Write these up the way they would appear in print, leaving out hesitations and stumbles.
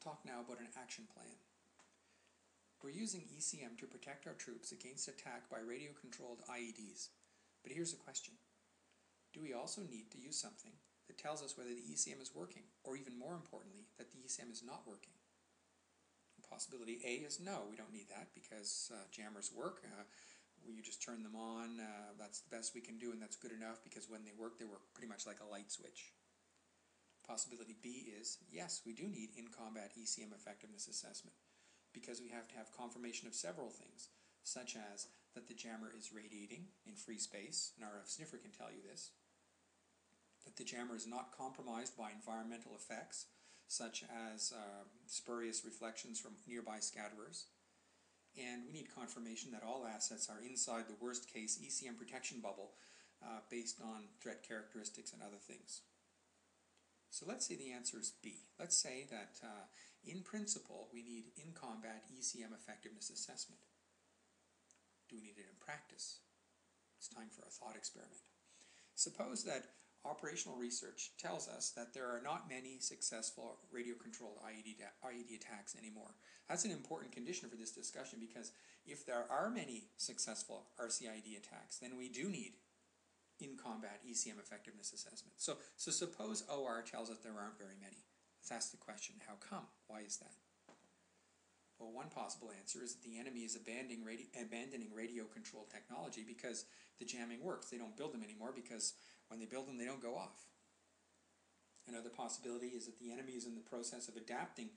talk now about an action plan. We're using ECM to protect our troops against attack by radio-controlled IEDs. But here's the question. Do we also need to use something that tells us whether the ECM is working, or even more importantly, that the ECM is not working? Possibility A is no, we don't need that because jammers work. You just turn them on, that's the best we can do, and that's good enough because when they work pretty much like a light switch. Possibility B is yes, we do need in-combat ECM effectiveness assessment because we have to have confirmation of several things, such as that the jammer is radiating in free space, an RF sniffer can tell you this, that the jammer is not compromised by environmental effects, such as spurious reflections from nearby scatterers, and we need confirmation that all assets are inside the worst-case ECM protection bubble based on threat characteristics and other things. So let's say the answer is B. Let's say that in principle we need in-combat ECM effectiveness assessment. Do we need it in practice? It's time for a thought experiment. Suppose that operational research tells us that there are not many successful radio-controlled IED attacks anymore. That's an important condition for this discussion because if there are many successful RCIED attacks, then we do need in-combat ECM effectiveness assessment. So suppose OR tells us there aren't very many. Let's ask the question, how come? Why is that? Well, one possible answer is that the enemy is abandoning radio-controlled technology because the jamming works. They don't build them anymore because when they build them, they don't go off. Another possibility is that the enemy is in the process of adapting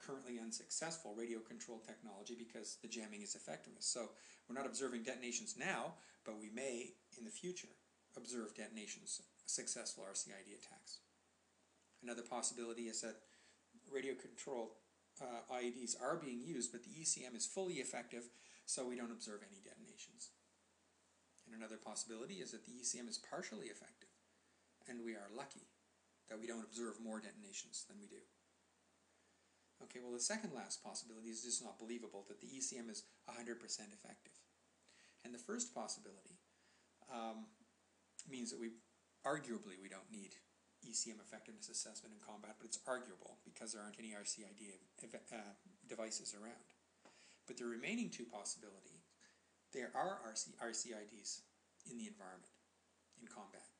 currently unsuccessful radio-controlled technology because the jamming is effectiveness. So we're not observing detonations now, but we may, in the future, observe detonations, successful RCIED attacks. Another possibility is that radio-controlled IEDs are being used, but the ECM is fully effective, so we don't observe any detonations. And another possibility is that the ECM is partially effective, and we are lucky that we don't observe more detonations than we do. Okay, well the second last possibility is just not believable, that the ECM is 100% effective. And the first possibility means that arguably we don't need ECM effectiveness assessment in combat, but it's arguable because there aren't any RCID devices around. But the remaining two possibilities, there are RCIDs in the environment, in combat,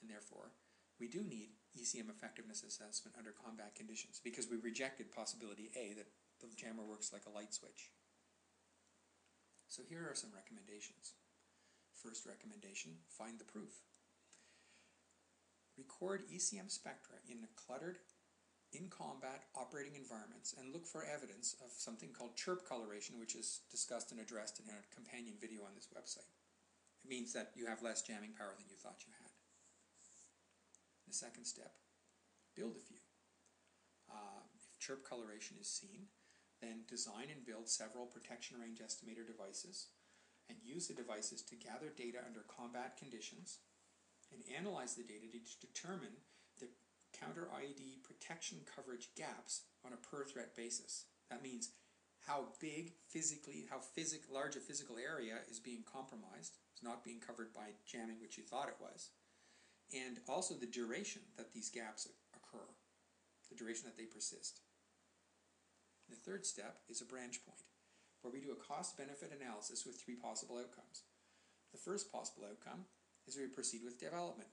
and therefore we do need ECM effectiveness assessment under combat conditions because we rejected possibility A, that the jammer works like a light switch. So here are some recommendations. First recommendation, find the proof. Record ECM spectra in cluttered, in-combat operating environments and look for evidence of something called chirp coloration, which is discussed and addressed in a companion video on this website. It means that you have less jamming power than you thought you had. The second step, build a few. If chirp coloration is seen, then design and build several protection range estimator devices and use the devices to gather data under combat conditions and analyze the data to determine the Counter-IED protection coverage gaps on a per-threat basis. That means how big physically, large a physical area is being compromised, it's not being covered by jamming, which you thought it was, and also the duration that these gaps occur, the duration that they persist. The third step is a branch point, where we do a cost-benefit analysis with three possible outcomes. The first possible outcome is we proceed with development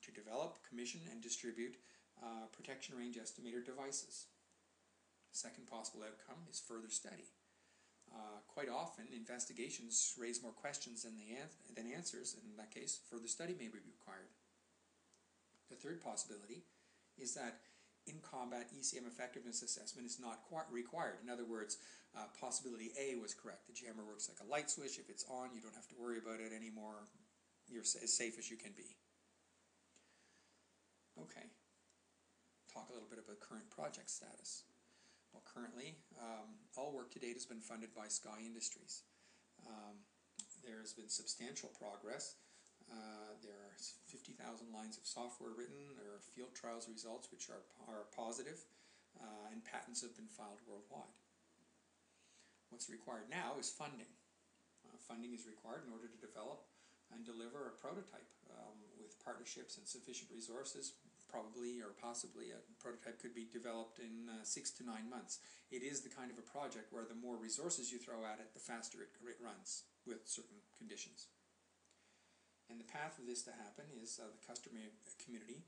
to develop, commission, and distribute protection range estimator devices. The second possible outcome is further study. Quite often, investigations raise more questions than answers, and in that case, further study may be required. The third possibility is that in-combat ECM effectiveness assessment is not required. In other words, possibility A was correct. The jammer works like a light switch. If it's on, you don't have to worry about it anymore. You're as safe as you can be. Okay, talk a little bit about current project status. Well, currently, all work to date has been funded by Sky Industries. There has been substantial progress. There are 50,000 lines of software written. There are field trials results which are positive, and patents have been filed worldwide. What's required now is funding. Funding is required in order to develop and deliver a prototype with partnerships and sufficient resources, probably or possibly a prototype could be developed in 6 to 9 months. It is the kind of a project where the more resources you throw at it, the faster it runs with certain conditions. And the path of this to happen is the customer community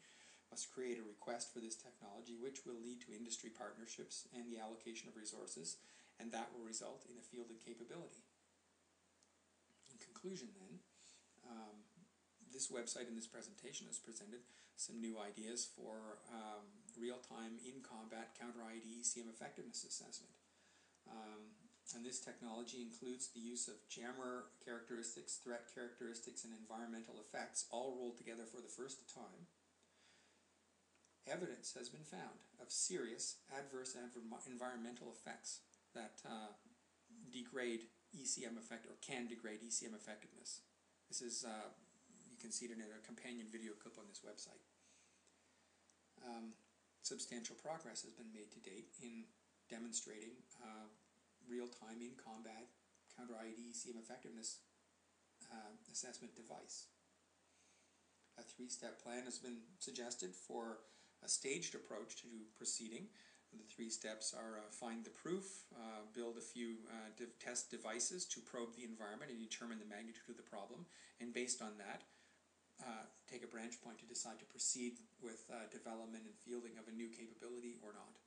must create a request for this technology, which will lead to industry partnerships and the allocation of resources, and that will result in a fielded capability. In conclusion then, this website and this presentation has presented some new ideas for real-time in-combat Counter-IED ECM effectiveness assessment. And this technology includes the use of jammer characteristics, threat characteristics, and environmental effects all rolled together for the first time. Evidence has been found of serious adverse environmental effects that degrade ECM effect or can degrade ECM effectiveness. This is you can see it in a companion video clip on this website. Substantial progress has been made to date in demonstrating real-time in-combat Counter-IED ECM effectiveness assessment device. A 3-step plan has been suggested for a staged approach to proceeding. The 3 steps are find the proof, build a few test devices to probe the environment and determine the magnitude of the problem, and based on that, take a branch point to decide to proceed with development and fielding of a new capability or not.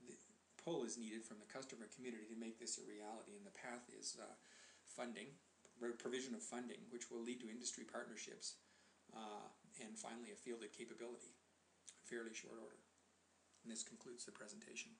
The pull is needed from the customer community to make this a reality, and the path is funding, provision of funding, which will lead to industry partnerships, and finally a fielded capability in fairly short order. And this concludes the presentation.